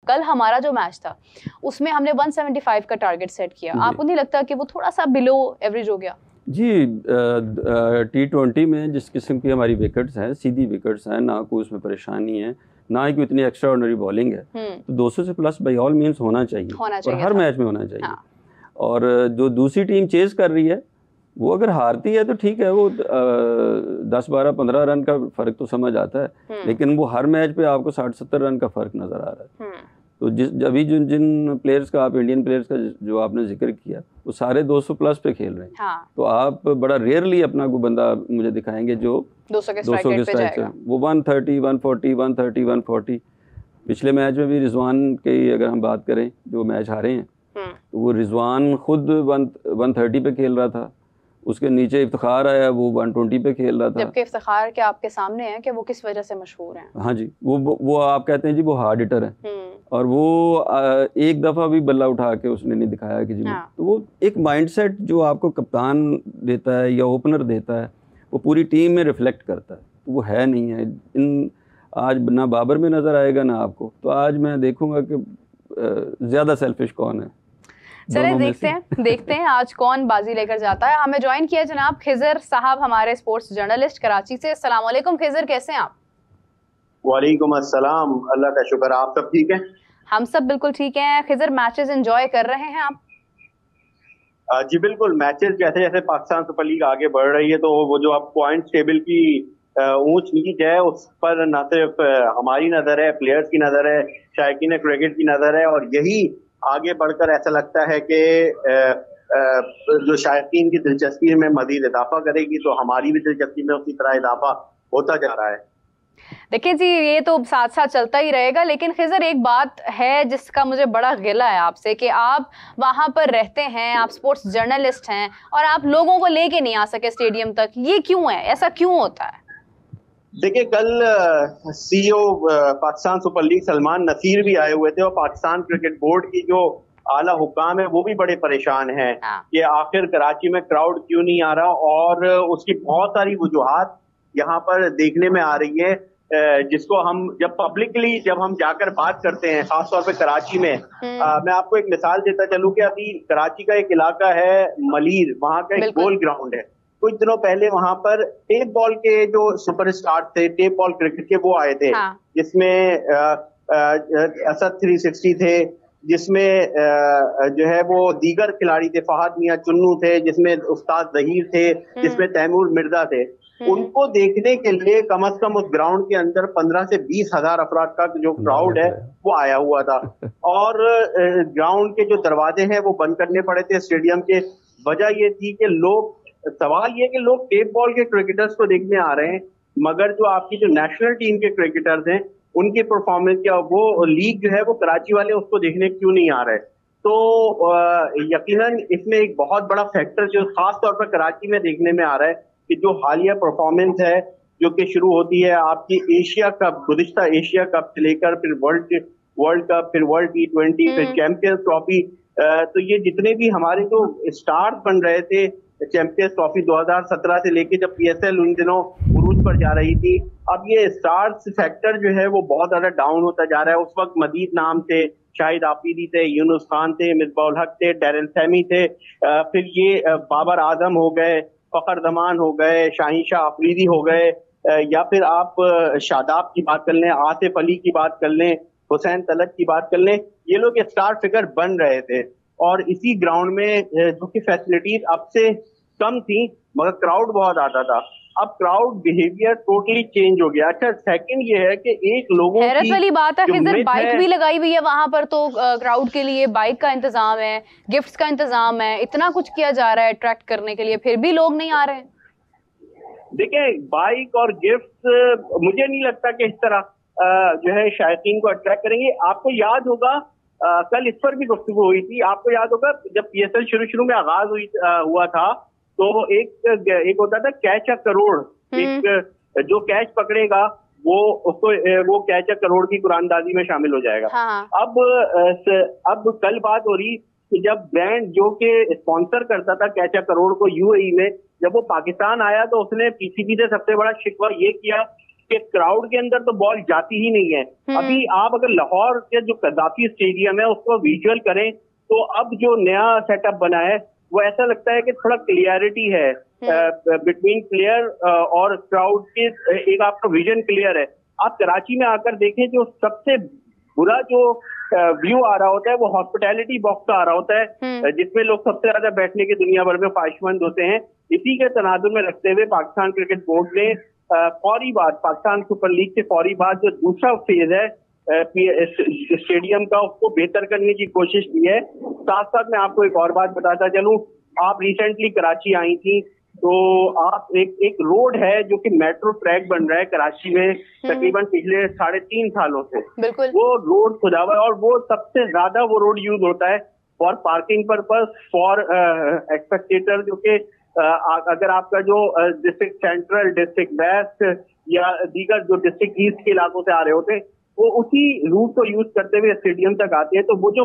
कल हमारा जो मैच था उसमें हमने 175 का टारगेट सेट किया, आपको नहीं लगता कि वो थोड़ा सा बिलो एवरेज हो गया? जी, T20 में जिस किस्म की हमारी विकेट्स हैं, सीधी विकेट्स हैं, ना कोई उसमें परेशानी है, ना ही कोई इतनी एक्स्ट्रा ऑर्डिनरी बॉलिंग है, तो 200 से प्लस बाई ऑल मीन्स होना चाहिए और हर मैच में होना चाहिए। हाँ। और जो दूसरी टीम चेज कर रही है वो अगर हारती है तो ठीक है, वो 10-12-15 रन का फ़र्क तो समझ आता है, लेकिन वो हर मैच पे आपको 60-70 रन का फ़र्क नज़र आ रहा है। तो अभी जिन प्लेयर्स का आप इंडियन प्लेयर्स का जो आपने जिक्र किया वो सारे 200 प्लस पे खेल रहे हैं। हाँ। तो आप बड़ा रेयरली अपना कोई बंदा मुझे दिखाएंगे जो 200 के स्ट्राइक से वो 130, 140, 130, 140। पिछले मैच में भी रिजवान की अगर हम बात करें, जो मैच हारे हैं, तो वो रिजवान खुद 130 पे खेल रहा था, उसके नीचे इफ्तिखार आया, वो 120 पे खेल रहा था। जबकि इफ्तिखार के आपके सामने है कि वो किस वजह से मशहूर हैं। हाँ जी, वो आप कहते हैं जी वो हार्ड हिटर है, और वो एक दफ़ा भी बल्ला उठा के उसने नहीं दिखाया कि जी तो वो एक माइंडसेट जो आपको कप्तान देता है या ओपनर देता है वो पूरी टीम में रिफ्लेक्ट करता है, तो वो है नहीं है। आज ना बाबर में नज़र आएगा ना आपको, तो आज मैं देखूंगा कि ज़्यादा सेल्फिश कौन है। चले देखते हैं आज कौन बाजी लेकर जाता है। हमें ज्वाइन किया जनाब खिजर साहब, हमारे स्पोर्ट्स जर्नलिस्ट कराची से। अस्सलाम वालेकुम खिजर, कैसे हैं आप? वालेकुम अस्सलाम, अल्लाह का शुक्र, आप सब ठीक हैं? हम सब बिल्कुल ठीक हैं। खिजर, मैचेस एंजॉय कर रहे हैं आप? जी बिल्कुल, मैचेस जैसे जैसे पाकिस्तान सुपर लीग आगे बढ़ रही है तो वो जो अब पॉइंट टेबल की ऊंच नीच है उस पर न सिर्फ हमारी नजर है, प्लेयर्स की नजर है, शायकीन क्रिकेट की नजर है, और यही आगे बढ़कर ऐसा लगता है कि जो शायकीन की दिलचस्पी में मजीद इजाफा करेगी, तो हमारी भी दिलचस्पी में उसी तरह इजाफा होता जा रहा है। देखिए जी, ये तो साथ साथ चलता ही रहेगा, लेकिन खिजर एक बात है जिसका मुझे बड़ा गिला है आपसे कि आप वहां पर रहते हैं, आप स्पोर्ट्स जर्नलिस्ट हैं और आप लोगों को लेके नहीं आ सके स्टेडियम तक। ये क्यों है, ऐसा क्यों होता है? देखिए, कल CEO Pakistan Super League Salman Nasir भी आए हुए थे और पाकिस्तान क्रिकेट बोर्ड की जो आला हुक्काम है वो भी बड़े परेशान हैं कि आखिर कराची में क्राउड क्यों नहीं आ रहा, और उसकी बहुत सारी वजूहात यहाँ पर देखने में आ रही है, जिसको हम जब हम जाकर बात करते हैं, खासतौर पे कराची में। मैं आपको एक मिसाल देता चलूं कि अभी कराची का एक इलाका है मलीर, वहां का एक गोल ग्राउंड है। कुछ दिनों पहले वहां पर टेप बॉल के जो सुपरस्टार थे, टेप बॉल क्रिकेट के, वो आए थे, जिसमें असद 360 थे, जिसमें जो है वो दीगर खिलाड़ी थे, फहद मियां चुन्नू थे, जिसमें उस्ताद जहीर थे, जिसमें तैमूर मिर्जा थे। उनको देखने के लिए कम से कम उस ग्राउंड के अंदर 15 से 20 हजार अफराद का जो क्राउड है वो आया हुआ था, और ग्राउंड के जो दरवाजे हैं वो बंद करने पड़े थे स्टेडियम के। वजह ये थी कि सवाल ये कि लोग टेप बॉल के क्रिकेटर्स को देखने आ रहे हैं, मगर जो आपकी जो नेशनल टीम के क्रिकेटर्स हैं उनकी परफॉर्मेंस या वो लीग जो है वो कराची वाले उसको देखने क्यों नहीं आ रहे। तो यकीनन इसमें एक बहुत बड़ा फैक्टर जो खास तौर पर कराची में देखने में आ रहा है कि जो हालिया परफॉर्मेंस है जो कि शुरू होती है आपकी एशिया कप, गुज़िश्ता एशिया कप से लेकर फिर वर्ल्ड कप, फिर वर्ल्ड T20, फिर चैंपियंस ट्रॉफी, तो ये जितने भी हमारे जो स्टार्स बन रहे थे, चैंपियंस ट्रॉफी 2017 से लेके जब PSL उन दिनों उरूज पर जा रही थी, अब ये स्टार्स फैक्टर जो है वो बहुत ज्यादा डाउन होता जा रहा है। उस वक्त मजीद नाम थे, शाहिद आफरीदी थे, यूनुस खान थे, मिसबाउल हक थे, डैरन सैमी थे, फिर ये बाबर आजम हो गए, फखर जमान हो गए, शाहीन शाह अफरीदी हो गए, या फिर आप शादाब की बात कर लें, आसिफ अली की बात कर लें, हुसैन तलत की बात कर लें, ये लोग स्टार फिगर बन रहे थे। और इसी ग्राउंड में जो कि फैसिलिटीज अब से कम थी मगर क्राउड बहुत आता था। अब क्राउड बिहेवियर टोटली चेंज हो गया। अच्छा, सेकंड ये है कि एक लोगों हैरत की वाली बात है खिजर, बाइक भी लगाई हुई है वहां पर, तो क्राउड के लिए बाइक का इंतजाम है, गिफ्ट्स का इंतजाम है, इतना कुछ किया जा रहा है अट्रैक्ट करने के लिए, फिर भी लोग नहीं आ रहे हैं। देखिए, बाइक और गिफ्ट्स मुझे नहीं लगता कि इस तरह जो है शायकीन को अट्रैक्ट करेंगे। आपको याद होगा कल इस पर भी गुफ्तगू हुई थी, आपको याद होगा जब PSL शुरू में आगाज हुआ था तो एक होता था कैच अ करोड़, एक जो कैच पकड़ेगा वो कैच अ करोड़ की कुरानदाजी में शामिल हो जाएगा। अब कल बात हो रही कि जब ब्रांड जो कि स्पॉन्सर करता था कैच अ करोड़ को UAE में, जब वो पाकिस्तान आया तो उसने PCB से सबसे बड़ा शिकवा ये किया कि क्राउड के अंदर तो बॉल जाती ही नहीं है। अभी आप अगर लाहौर के जो कद्दाफी स्टेडियम है उसको विजुअल करें तो अब जो नया सेटअप बना है वो ऐसा लगता है कि थोड़ा क्लियरिटी है बिटवीन प्लेयर और क्राउड के, एक आपका विजन क्लियर है। आप कराची में आकर देखें जो सबसे बुरा जो व्यू आ रहा होता है वो हॉस्पिटैलिटी बॉक्स का आ रहा होता है, जिसमें लोग सबसे ज्यादा बैठने की दुनिया भर में ख्वाहिशमंद होते हैं। इसी के तनाजुर में रखते हुए पाकिस्तान क्रिकेट बोर्ड ने फौरी बाद पाकिस्तान सुपर लीग के फौरी बाद जो दूसरा फेज है स्टेडियम का उसको बेहतर करने की कोशिश की है। साथ साथ मैं आपको एक और बात बताता चलूं, आप रिसेंटली कराची आई थी तो आप एक रोड है जो कि मेट्रो ट्रैक बन रहा है कराची में तकरीबन पिछले 3.5 सालों से। वो रोड खुदा हुआ है और वो सबसे ज्यादा वो रोड यूज होता है फॉर पार्किंग पर्पस, फॉर एक्सपेक्टेटर, जो कि अगर आपका जो डिस्ट्रिक्ट सेंट्रल, डिस्ट्रिक्ट वेस्ट या दीगर जो डिस्ट्रिक्ट ईस्ट के इलाकों से आ रहे होते हैं वो उसी रूट को यूज करते हुए स्टेडियम तक आते हैं। तो वो जो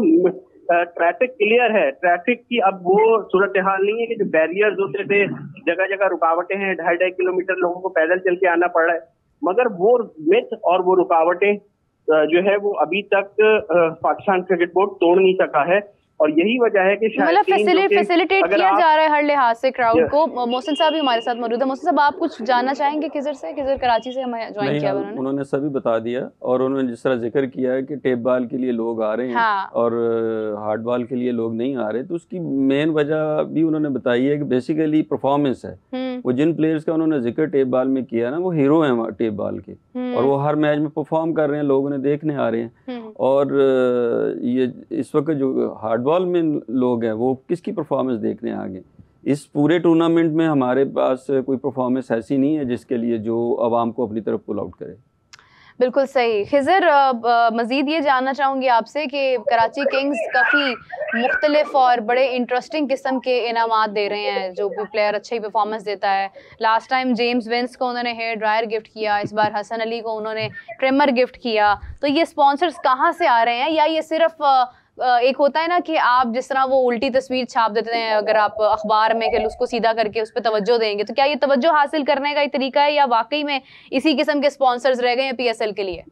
ट्रैफिक क्लियर है, ट्रैफिक की अब वो सूरत हाल नहीं है कि जो बैरियर्स होते थे, जगह जगह रुकावटें हैं, 2.5 किलोमीटर लोगों को पैदल चल के आना पड़ रहा है, मगर वो मिथ और वो रुकावटें जो है वो अभी तक पाकिस्तान क्रिकेट बोर्ड तोड़ नहीं सका है। और यही वजह है कि मतलब फैसिलिटेट किया जा रहा है हर लिहाज से क्राउड को। मोहसिन साहब भी हमारे साथ मौजूद है। मोहसिन साहब, आप कुछ जानना चाहेंगे खिजर से? खिजर कराची से हमें ज्वाइन किया उन्होंने सभी बता दिया और उन्होंने जिस तरह जिक्र किया है कि टेप बॉल के लिए लोग आ रहे हैं और हार्ड बॉल के लिए लोग नहीं आ रहे, तो उसकी मेन वजह भी उन्होंने बताई है कि बेसिकली परफॉर्मेंस है। वो जिन प्लेयर्स का उन्होंने जिक्र टेप बॉल में किया ना, वो हीरो हैं टेप बॉल के और वो हर मैच में परफॉर्म कर रहे हैं, लोग उन्हें देखने आ रहे हैं। और ये इस वक्त जो हार्ड बॉल में लोग हैं वो किसकी परफॉर्मेंस देखने आ गए? इस पूरे टूर्नामेंट में हमारे पास कोई परफॉर्मेंस ऐसी नहीं है जिसके लिए जो अवाम को अपनी तरफ पुल आउट करे। बिल्कुल सही। खिजर, मज़ीद ये जानना चाहूँगी आपसे कि कराची किंग्स काफ़ी मुख्तलिफ और बड़े इंटरेस्टिंग किस्म के इनामात दे रहे हैं, जो भी प्लेयर अच्छी परफॉर्मेंस देता है। लास्ट टाइम जेम्स विंस को उन्होंने हेयर ड्रायर गिफ्ट किया, इस बार हसन अली को उन्होंने ट्रिमर गिफ्ट किया। तो ये स्पॉन्सर्स कहाँ से आ रहे हैं, या ये सिर्फ एक होता है ना कि आप जिस तरह वो उल्टी तस्वीर छाप देते हैं अगर आप अखबार में, कि उसको सीधा करके उस पर तवज्जो देंगे, तो क्या ये तवज्जो हासिल करने का ही तरीका है या वाकई में इसी किस्म के स्पॉन्सर्स रह गए हैं पीएसएल के लिए?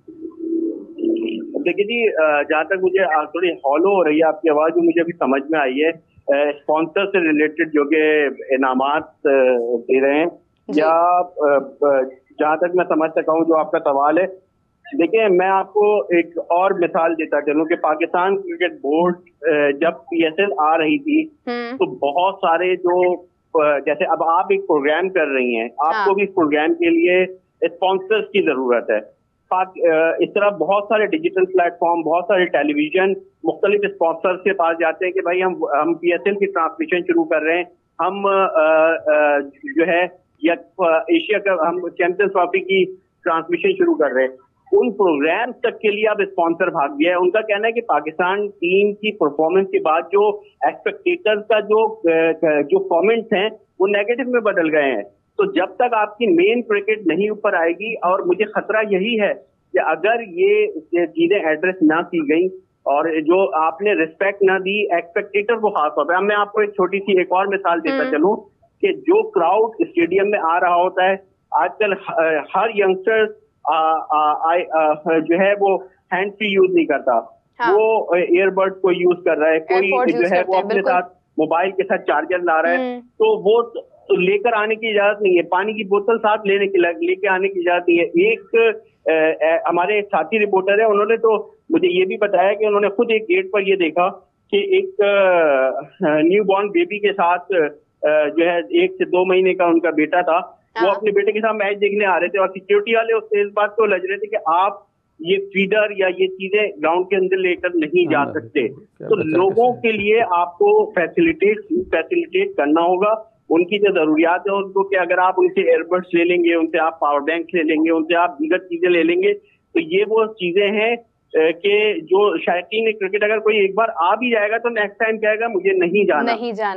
देखिए जी, जहाँ तक मुझे थोड़ी हॉलो हो रही है आपकी आवाज, जो मुझे अभी समझ में आई है, स्पॉन्सर से रिलेटेड जो कि इनामात दे रहे हैं, या जहाँ तक मैं समझ सका हूँ जो आपका सवाल है। देखिए, मैं आपको एक और मिसाल देता चलूं कि पाकिस्तान क्रिकेट बोर्ड जब पीएसएल आ रही थी तो बहुत सारे जो, जैसे अब आप एक प्रोग्राम कर रही हैं, आपको भी इस प्रोग्राम के लिए स्पॉन्सर्स की जरूरत है। इस तरह बहुत सारे डिजिटल प्लेटफॉर्म, बहुत सारे टेलीविजन मुख्तलिफ स्पॉन्सर के पास जाते हैं कि भाई हम पीएसएल की ट्रांसमिशन शुरू कर रहे हैं, हम जो है या एशिया का हम चैंपियंस ट्रॉफी की ट्रांसमिशन शुरू कर रहे हैं। उन प्रोग्राम तक के लिए अब स्पॉन्सर भाग गया है। उनका कहना है कि पाकिस्तान टीम की परफॉर्मेंस के बाद जो एक्सपेक्टेटर्स का जो कमेंट्स हैं वो नेगेटिव में बदल गए हैं। तो जब तक आपकी मेन क्रिकेट नहीं ऊपर आएगी, और मुझे खतरा यही है कि अगर ये चीजें एड्रेस ना की गई और जो आपने रिस्पेक्ट ना दी एक्सपेक्टेटर को खास तौर पर, अब मैं आपको एक छोटी सी एक और मिसाल देता चलूं कि जो क्राउड स्टेडियम में आ रहा होता है आजकल, हर यंगस्टर जो है वो हैंड फ्री यूज नहीं करता, वो एयरबड को यूज कर रहा है, कोई जो है वो अपने साथ मोबाइल के साथ चार्जर ला रहा है, तो वो तो लेकर आने की इजाजत नहीं है, पानी की बोतल साथ लेके आने की इजाजत नहीं है। एक हमारे एक साथी रिपोर्टर है, उन्होंने तो मुझे ये भी बताया कि उन्होंने खुद एक गेट पर ये देखा कि एक न्यू बॉर्न बेबी के साथ जो है 1 से 2 महीने का उनका बेटा था, वो अपने बेटे के साथ मैच देखने आ रहे थे और सिक्योरिटी वाले उससे इस बात को लग रहे थे कि आप ये फीडर या ये चीजें ग्राउंड के अंदर लेकर नहीं जा सकते। तो लोगों के लिए आपको फैसिलिटेट करना होगा, उनकी जो जरूरियात है उनको, कि अगर आप उनसे एयरबड्स ले लेंगे, उनसे आप पावर बैंक ले लेंगे, उनसे आप दीगर चीजें ले लेंगे, तो ये वो चीजें हैं कि जो शायकीन क्रिकेट अगर कोई एक बार आ भी जाएगा तो नेक्स्ट टाइम कहेगा मुझे नहीं जाना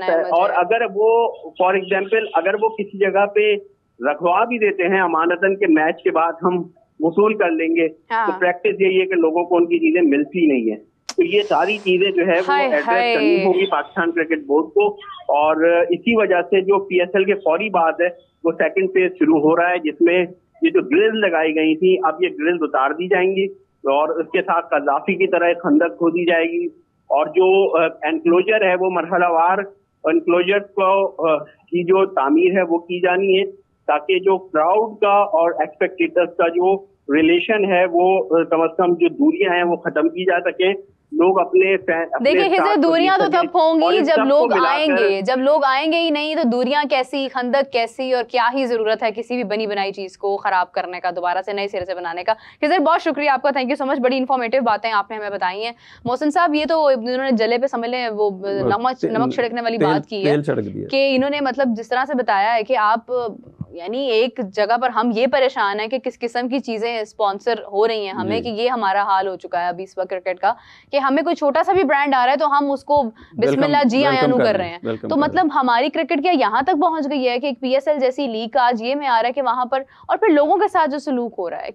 है। और अगर वो फॉर एग्जाम्पल अगर वो किसी जगह पे रखवा भी देते हैं अमानतन के मैच के बाद हम वसूल कर लेंगे, तो प्रैक्टिस यही है कि लोगों को उनकी चीजें मिलती नहीं है। तो ये सारी चीजें जो है वो एड्रेस करनी होगी पाकिस्तान क्रिकेट बोर्ड को, और इसी वजह से जो पीएसएल के फौरी बाद है वो सेकंड फेज शुरू हो रहा है, जिसमें ये जो ग्रिल लगाई गई थी, अब ये ग्रिल उतार दी जाएंगी और उसके साथ कज़ाफी की तरह खंदक खोदी जाएगी और जो एनक्लोजर है वो मरहलावार एनक्लोजर को की जो तामीर है वो की जानी है, ताकि जो क्राउड का और एक्सपेक्टेटर्स का जो रिलेशन है वो कम से कम जो दूरियां हैं वो खत्म की जा सके। लोग अपने देखिए खिजर, दूरियां तो तब होंगी जब लोग आएंगे, जब लोग आएंगे ही नहीं तो दूरियां कैसी, खंदक कैसी, और क्या ही जरूरत है किसी भी बनी बनाई चीज को खराब करने का, दोबारा से नए सिरे से बनाने का। खिजर बहुत शुक्रिया आपका, थैंक यू सो मच, बड़ी इन्फॉर्मेटिव बातें आपने हमें बताई हैं। मोहसिन साहब, ये तो इन्होंने जले पे समझ लें वो नमक छिड़कने वाली बात की है कि इन्होंने मतलब जिस तरह से बताया है कि आप यानी एक जगह पर हम ये परेशान है कि किस किस्म की चीजें स्पॉन्सर हो रही हैं हमें, कि ये हमारा हाल हो चुका है अभी इस वक्त क्रिकेट का, कि हमें कोई छोटा सा भी ब्रांड आ रहा है तो हम उसको बिस्मिल्लाह जी आयानू कर रहे हैं। तो मतलब हमारी क्रिकेट क्या यहाँ तक पहुंच गई है कि एक PSL जैसी लीग का आज ये में आ रहा है कि वहां पर, और फिर लोगों के साथ जो सलूक हो रहा है